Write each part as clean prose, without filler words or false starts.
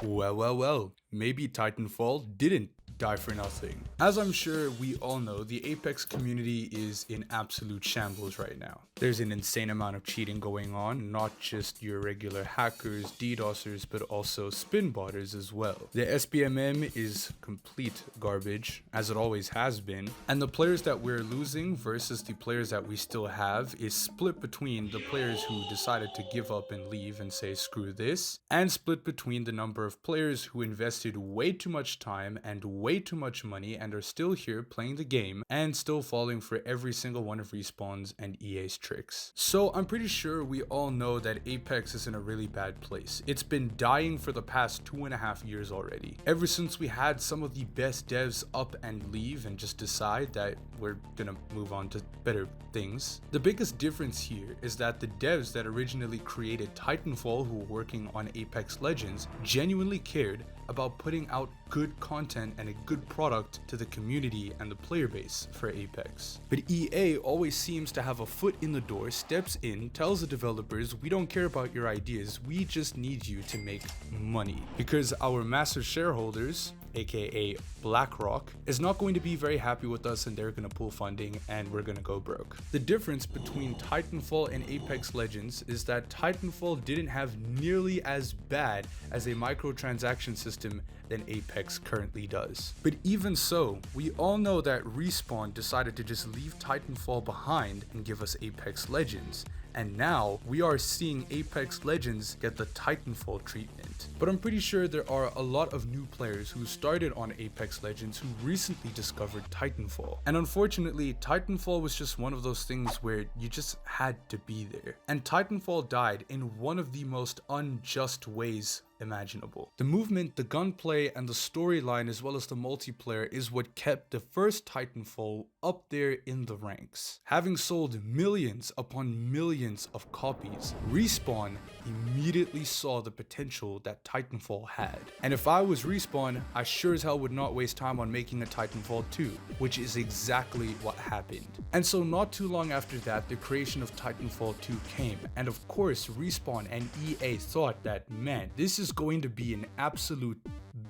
Well, maybe Titanfall didn't die for nothing. As I'm sure we all know, the Apex community is in absolute shambles right now. There's an insane amount of cheating going on, not just your regular hackers, DDoSers, but also spin botters as well. The SBMM is complete garbage, as it always has been, and the players that we're losing versus the players that we still have is split between the players who decided to give up and leave and say screw this, and split between the number of players who invested way too much time and way too much money and are still here playing the game and still falling for every single one of Respawn's and EA's tricks. So I'm pretty sure we all know that Apex is in a really bad place. It's been dying for the past 2.5 years already. Ever since we had some of the best devs up and leave and just decide that we're gonna move on to better things. The biggest difference here is that the devs that originally created Titanfall, who were working on Apex Legends, genuinely cared about putting out good content and a good product to the community and the player base for Apex. But EA always seems to have a foot in the door, steps in, tells the developers, we don't care about your ideas, we just need you to make money. Because our massive shareholders, aka BlackRock, is not going to be very happy with us and they're going to pull funding and we're going to go broke. The difference between Titanfall and Apex Legends is that Titanfall didn't have nearly as bad as a microtransaction system than Apex currently does. But even so, we all know that Respawn decided to just leave Titanfall behind and give us Apex Legends. And now we are seeing Apex Legends get the Titanfall treatment. But I'm pretty sure there are a lot of new players who started on Apex Legends who recently discovered Titanfall. And unfortunately, Titanfall was just one of those things where you just had to be there. And Titanfall died in one of the most unjust ways imaginable. The movement, the gunplay, and the storyline as well as the multiplayer is what kept the first Titanfall up there in the ranks. Having sold millions upon millions of copies, Respawn immediately saw the potential that Titanfall had. And if I was Respawn, I sure as hell would not waste time on making a Titanfall 2, which is exactly what happened. And so not too long after that, the creation of Titanfall 2 came, and of course Respawn and EA thought that, man, this is going to be an absolute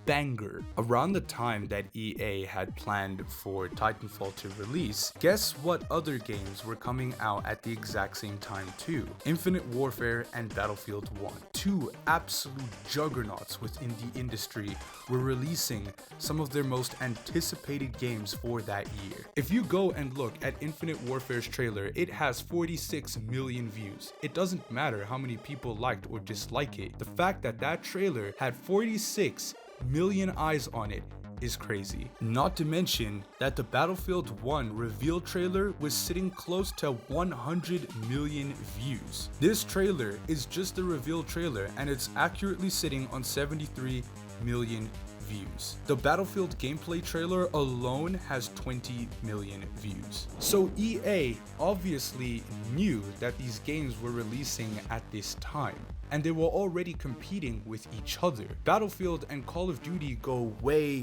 banger. Around the time that EA had planned for Titanfall to release, guess what other games were coming out at the exact same time too? Infinite Warfare and Battlefield 1. Two absolute juggernauts within the industry were releasing some of their most anticipated games for that year. If you go and look at Infinite Warfare's trailer, it has 46 million views. It doesn't matter how many people liked or disliked it. The fact that that trailer had 46 million eyes on it is crazy. Not to mention that the Battlefield 1 reveal trailer was sitting close to 100 million views. This trailer is just the reveal trailer and it's accurately sitting on 73 million views. The Battlefield gameplay trailer alone has 20 million views. So EA obviously knew that these games were releasing at this time, and they were already competing with each other. Battlefield and Call of Duty go way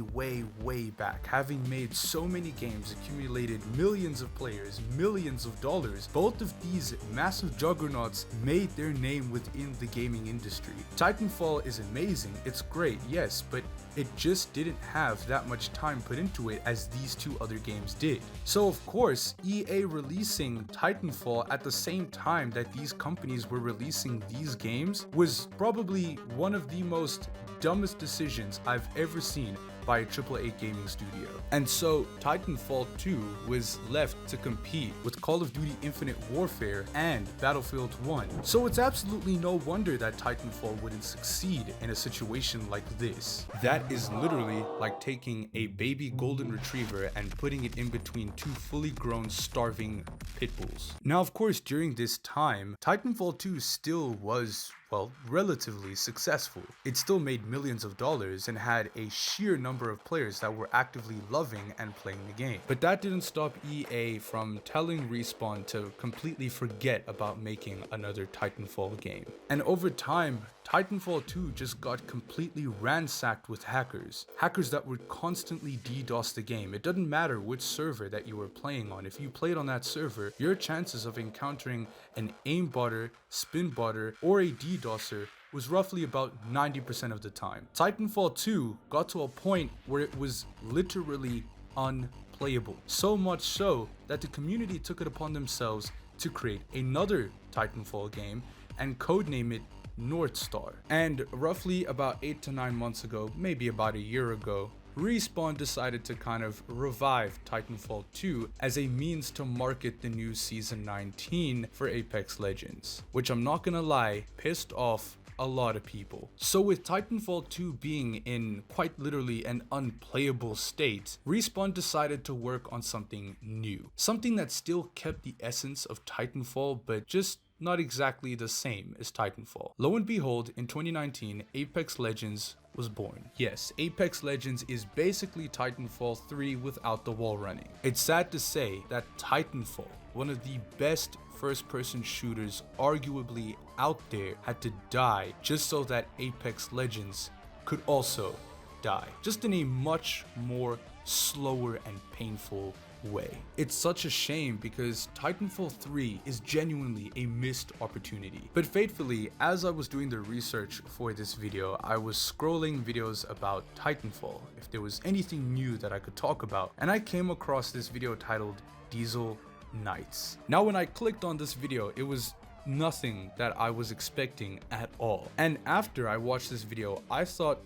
back, having made so many games, accumulated millions of players, millions of dollars. Both of these massive juggernauts made their name within the gaming industry. Titanfall is amazing, it's great, yes, but it just didn't have that much time put into it as these two other games did. So of course, EA releasing Titanfall at the same time that these companies were releasing these games was probably one of the most dumbest decisions I've ever seen by a AAA gaming studio. And so Titanfall 2 was left to compete with Call of Duty Infinite Warfare and Battlefield 1. So it's absolutely no wonder that Titanfall wouldn't succeed in a situation like this. That is literally like taking a baby golden retriever and putting it in between two fully grown starving pit bulls. Now of course during this time, Titanfall 2 still was, well, relatively successful. It still made millions of dollars and had a sheer number of players that were actively loving and playing the game. But that didn't stop EA from telling Respawn to completely forget about making another Titanfall game. And over time, Titanfall 2 just got completely ransacked with hackers. Hackers that would constantly DDoS the game. It doesn't matter which server that you were playing on. If you played on that server, your chances of encountering an aimbotter, spinbotter, or a DDoSer was roughly about 90% of the time. Titanfall 2 got to a point where it was literally unplayable. So much so that the community took it upon themselves to create another Titanfall game and codename it North Star. And roughly about 8 to 9 months ago, maybe about a year ago, Respawn decided to kind of revive Titanfall 2 as a means to market the new Season 19 for Apex Legends, which I'm not gonna lie, pissed off a lot of people. So with Titanfall 2 being in quite literally an unplayable state, Respawn decided to work on something new. Something that still kept the essence of Titanfall, but just not exactly the same as Titanfall. Lo and behold, in 2019, Apex Legends was born. Yes, Apex Legends is basically Titanfall 3 without the wall running. It's sad to say that Titanfall, one of the best first-person shooters arguably out there, had to die just so that Apex Legends could also die, just in a much more slower and painful way. It's such a shame because Titanfall 3 is genuinely a missed opportunity. But fatefully, as I was doing the research for this video, I was scrolling videos about Titanfall, if there was anything new that I could talk about, and I came across this video titled Diesel Nights. Now when I clicked on this video, it was nothing that I was expecting at all. And after I watched this video, I thought,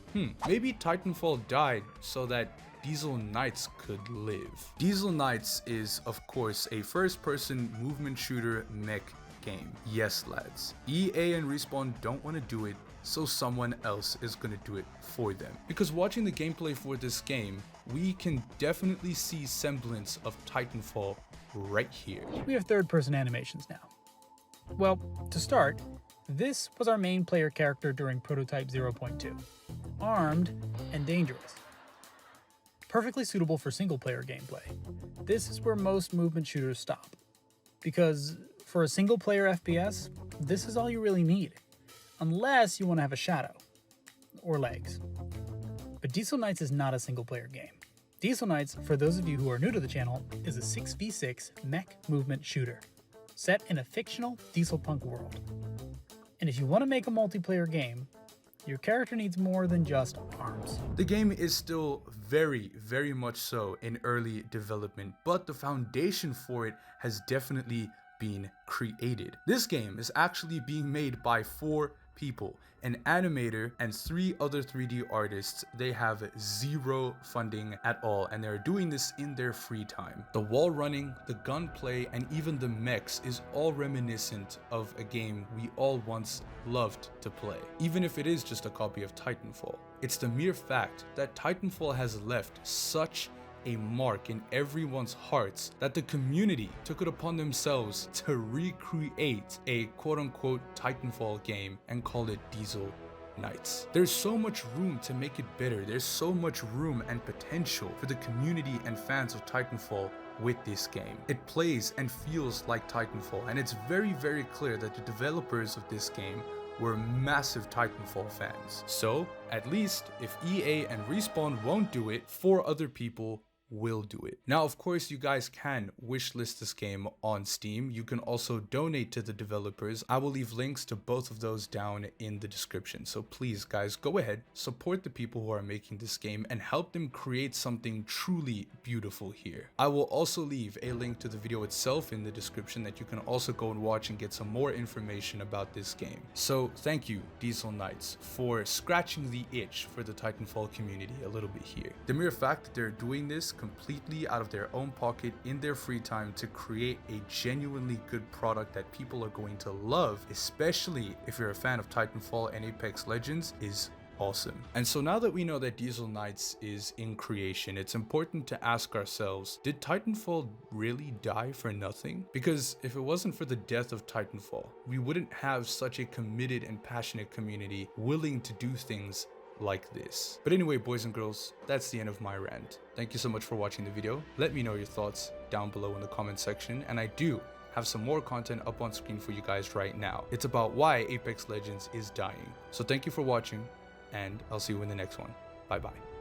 maybe Titanfall died so that Diesel Nights could live. Diesel Nights is, of course, a first-person movement shooter mech game. Yes, lads. EA and Respawn don't want to do it, so someone else is going to do it for them. Because watching the gameplay for this game, we can definitely see semblance of Titanfall right here. We have third-person animations now. Well, to start, this was our main player character during Prototype 0.2. Armed and dangerous. Perfectly suitable for single-player gameplay. This is where most movement shooters stop. Because for a single-player FPS, this is all you really need. Unless you want to have a shadow. Or legs. But Diesel Nights is not a single-player game. Diesel Nights, for those of you who are new to the channel, is a 6v6 mech movement shooter, set in a fictional diesel punk world. And if you want to make a multiplayer game, your character needs more than just arms. The game is still very much so in early development, but the foundation for it has definitely been created. This game is actually being made by 4 people, an animator and 3 other 3D artists. They have 0 funding at all, and they're doing this in their free time. The wall running, the gunplay, and even the mechs is all reminiscent of a game we all once loved to play, even if it is just a copy of Titanfall. It's the mere fact that Titanfall has left such a mark in everyone's hearts that the community took it upon themselves to recreate a quote-unquote Titanfall game and call it Diesel Nights. There's so much room to make it better. There's so much room and potential for the community and fans of Titanfall with this game. It plays and feels like Titanfall, and it's very clear that the developers of this game were massive Titanfall fans. So at least if EA and Respawn won't do it, 4 other people will do it. Now, of course, you guys can wishlist this game on Steam. You can also donate to the developers. I will leave links to both of those down in the description. So please, guys, go ahead, support the people who are making this game and help them create something truly beautiful here. I will also leave a link to the video itself in the description that you can also go and watch and get some more information about this game. So thank you, Diesel Nights, for scratching the itch for the Titanfall community a little bit here. The mere fact that they're doing this completely out of their own pocket in their free time to create a genuinely good product that people are going to love, especially if you're a fan of Titanfall and Apex Legends, is awesome. And so now that we know that Diesel Nights is in creation, it's important to ask ourselves, did Titanfall really die for nothing? Because if it wasn't for the death of Titanfall, we wouldn't have such a committed and passionate community willing to do things like this. But anyway, boys and girls, that's the end of my rant. Thank you so much for watching the video. Let me know your thoughts down below in the comment section, and I do have some more content up on screen for you guys right now. It's about why Apex Legends is dying. So thank you for watching, and I'll see you in the next one. Bye bye.